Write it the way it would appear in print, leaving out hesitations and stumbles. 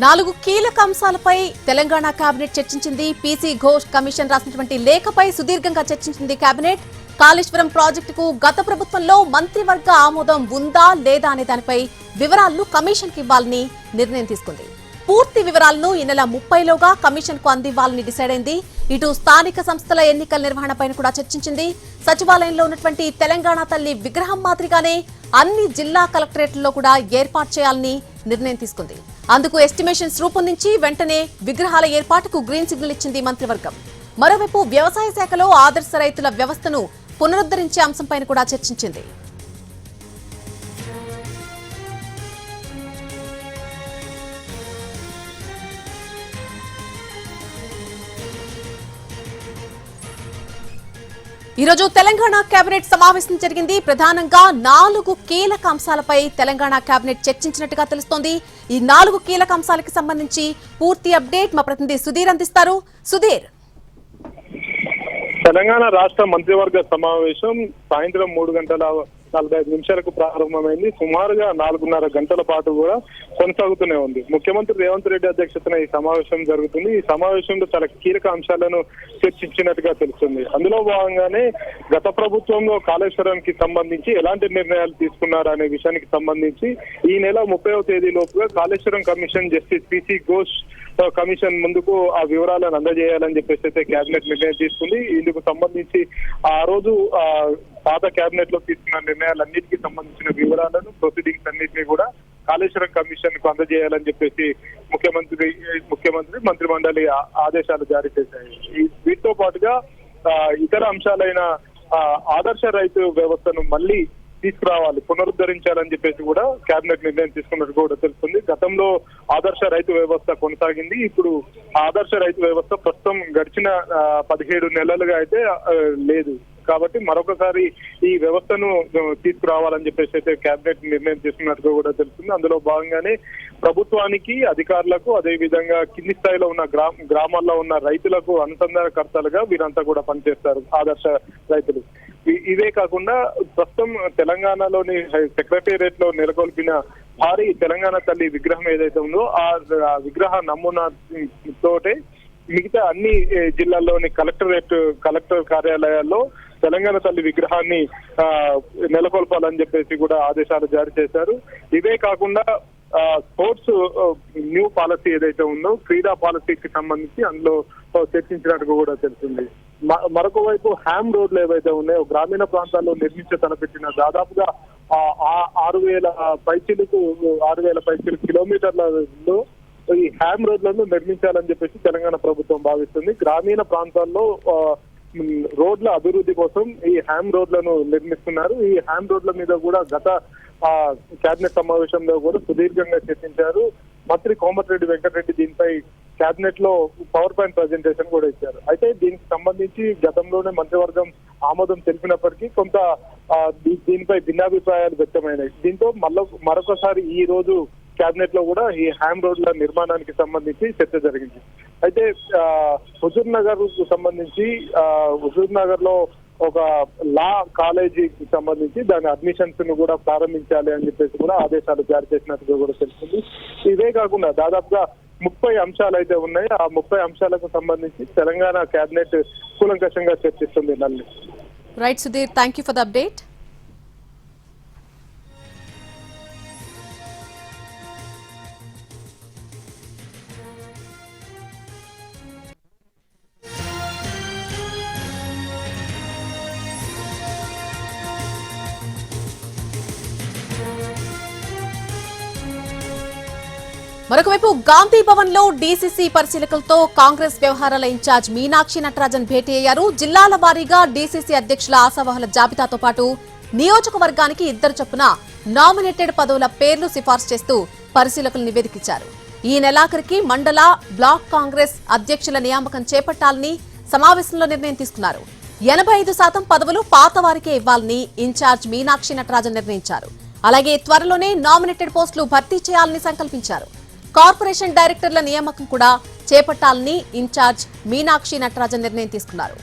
నాలుగు కీలక అంశాలపై తెలంగాణ కేబినెట్ చర్చించింది. పీసీ ఘోష్ కమిషన్ రాసినటువంటి లేఖపై సుదీర్ఘంగా చర్చించింది కేబినెట్. కాళేశ్వరం ప్రాజెక్టుకు గత ప్రభుత్వంలో మంత్రివర్గ ఆమోదం ఉందా లేదా అనే దానిపై వివరాలను కమిషన్ కి ఇవ్వాలని నిర్ణయం తీసుకుంది. పూర్తి వివరాలను ఈ నెల 30లోగా కమిషన్ కు అందివ్వాలని డిసైడ్ అయింది. ఇటు స్థానిక సంస్థల ఎన్నికల నిర్వహణపైన కూడా చర్చించింది. సచివాలయంలో ఉన్నటువంటి తెలంగాణ తల్లి విగ్రహం మాదిరిగానే అన్ని జిల్లా కలెక్టరేట్లలో కూడా ఏర్పాటు చేయాలని నిర్ణయం తీసుకుంది. అందుకు ఎస్టిమేషన్స్ రూపొందించి వెంటనే విగ్రహాల ఏర్పాటుకు గ్రీన్ సిగ్నల్ ఇచ్చింది మంత్రివర్గం. మరోవైపు వ్యవసాయ శాఖలో ఆదర్శ రైతుల వ్యవస్థను పునరుద్ధరించే అంశంపైన కూడా చర్చించింది. ఈరోజు తెలంగాణ కేబినెట్ సమావేశం జరిగింది. ప్రధానంగా 4 కీలక అంశాలపై తెలంగాణ కేబినెట్ చర్చించినట్టుగా తెలుస్తోంది. ఈ 4 కీలక అంశాలకు సంబంధించి పూర్తి అప్డేట్ మా ప్రతినిధి సుధీర్ అందిస్తారు. సుధీర్, తెలంగాణ రాష్ట్ర మంత్రివర్గ సమావేశం సాయంత్రం 3:45 ప్రారంభమైంది. సుమారుగా 4:30 గంటల పాటు కూడా కొనసాగుతూనే ఉంది. ముఖ్యమంత్రి రేవంత్ రెడ్డి అధ్యక్షతన ఈ సమావేశం జరుగుతుంది. ఈ సమావేశంలో చాలా కీలక అంశాలను చర్చించినట్టుగా తెలుస్తుంది. అందులో భాగంగానే గత ప్రభుత్వంలో కాళేశ్వరానికి సంబంధించి ఎలాంటి నిర్ణయాలు తీసుకున్నారు అనే విషయానికి సంబంధించి ఈ నెల 30వ తేదీలోపుగా Kaleshwaram commission justice PC Ghosh commission ముందుకు ఆ వివరాలను అందజేయాలని చెప్పేసి అయితే కేబినెట్ నిర్ణయం తీసుకుంది. ఇందుకు సంబంధించి ఆ రోజు పాత కేబినెట్ లో తీసుకున్న నిర్ణయాలన్నిటికీ సంబంధించిన వివరాలను, ప్రొసీడింగ్స్ అన్నింటినీ కూడా కాళేశ్వరం కమిషన్ కు అందజేయాలని చెప్పేసి ముఖ్యమంత్రి మంత్రిమండలి ఆదేశాలు జారీ చేశాయి. వీటితో పాటుగా ఇతర అంశాలైన ఆదర్శ రైతు వ్యవస్థను మళ్ళీ తీసుకురావాలి, పునరుద్ధరించాలని చెప్పేసి కూడా కేబినెట్ నిర్ణయం తీసుకున్నట్టు కూడా తెలుస్తుంది. గతంలో ఆదర్శ రైతు వ్యవస్థ కొనసాగింది. ఇప్పుడు ఆదర్శ రైతు వ్యవస్థ ప్రస్తుతం గడిచిన 17 నెలలుగా అయితే లేదు. కాబట్టి మరొకసారి ఈ వ్యవస్థను తీసుకురావాలని చెప్పేసి అయితే కేబినెట్ నిర్ణయం తీసుకున్నట్టుగా కూడా తెలుస్తుంది. అందులో భాగంగానే ప్రభుత్వానికి, అధికారులకు, అదే విధంగా కింది స్థాయిలో ఉన్న గ్రామాల్లో ఉన్న రైతులకు అనుసంధానకర్తలుగా వీరంతా కూడా పనిచేస్తారు ఆదర్శ రైతులు. ఇవే కాకుండా ప్రస్తుతం తెలంగాణలోని సెక్రటేరియట్ లో నెలకొల్పిన భారీ తెలంగాణ తల్లి విగ్రహం ఏదైతే ఉందో ఆ విగ్రహ నమూనా తోటే మిగతా అన్ని జిల్లాల్లోని కలెక్టర్ కార్యాలయాల్లో తెలంగాణ తల్లి విగ్రహాన్ని నెలకొల్పాలని చెప్పేసి కూడా ఆదేశాలు జారీ చేశారు. ఇవే కాకుండా స్పోర్ట్స్ న్యూ పాలసీ ఏదైతే ఉందో క్రీడా పాలసీకి సంబంధించి అందులో చర్చించినట్టుగా కూడా తెలుస్తుంది. మరొక వైపు హ్యామ్ రోడ్లు ఏవైతే ఉన్నాయో గ్రామీణ ప్రాంతాల్లో తలపెట్టిన దాదాపుగా 6,000 పైచిలకు కిలోమీటర్లలో ఈ హ్యామ్ రోడ్లను నిర్మించాలని చెప్పేసి తెలంగాణ ప్రభుత్వం భావిస్తుంది. గ్రామీణ ప్రాంతాల్లో రోడ్ల అభివృద్ధి కోసం ఈ హ్యామ్ రోడ్లను నిర్మిస్తున్నారు. ఈ హ్యామ్ రోడ్ల మీద కూడా గత కేబినెట్ సమావేశంలో కూడా సుదీర్ఘంగా చర్చించారు. మంత్రి కోమటిరెడ్డి వెంకటరెడ్డి దీనిపై కేబినెట్ లో పవర్ పాయింట్ ప్రజెంటేషన్ కూడా ఇచ్చారు. అయితే దీనికి సంబంధించి గతంలోనే మంత్రివర్గం ఆమోదం తెలిపినప్పటికీ కొంత దీనిపై భిన్నాభిప్రాయాలు వ్యక్తమైనాయి. దీంతో మరొకసారి ఈ రోజు కేబినెట్ లో కూడా ఈ హ్యామ్ రోడ్ల నిర్మాణానికి సంబంధించి చర్చ జరిగింది. అయితే హుజూర్ నగర్ కు సంబంధించి హుజూర్ నగర్ లో ఒక లా కాలేజీకి సంబంధించి దాని అడ్మిషన్స్ ను కూడా ప్రారంభించాలి అని చెప్పేసి కూడా ఆదేశాలు జారీ చేసినట్టుగా కూడా తెలుస్తుంది. ఇవే కాకుండా దాదాపుగా 30 అంశాలు అయితే ఉన్నాయి. ఆ 30 అంశాలకు సంబంధించి తెలంగాణ కేబినెట్ కూలంకషంగా చర్చిస్తుంది. నల్లి right Sudheer, thank you for the update. మరొకవైపు గాంధీ భవన్ లో డీసీసీ పరిశీలకులతో కాంగ్రెస్ వ్యవహారాల ఇన్ఛార్జ్ మీనాక్షి నటరాజన్ భేటీ అయ్యారు. జిల్లాల వారీగా డీసీసీ అధ్యక్షుల ఆశావహుల జాబితాతో పాటు నియోజకవర్గానికి 2 చొప్పున నామినేటెడ్ పదవుల పేర్లు సిఫార్సు చేస్తూ పరిశీలకులు నివేదికిచ్చారు. ఈ నెలాఖరికి మండల, బ్లాక్ కాంగ్రెస్ అధ్యక్షుల నియామకం చేపట్టాలని సమావేశంలో నిర్ణయం తీసుకున్నారు. 85% పదవులు పాత వారికే ఇవ్వాలని ఇన్ఛార్జ్ మీనాక్షి నటరాజన్ నిర్ణయించారు. అలాగే త్వరలోనే నామినేటెడ్ పోస్టులు భర్తీ చేయాలని సంకల్పించారు. కార్పొరేషన్ డైరెక్టర్ల నియామకం కూడా చేపట్టాలని ఇన్ఛార్జ్ మీనాక్షి నటరాజన్ నిర్ణయం తీసుకున్నారు.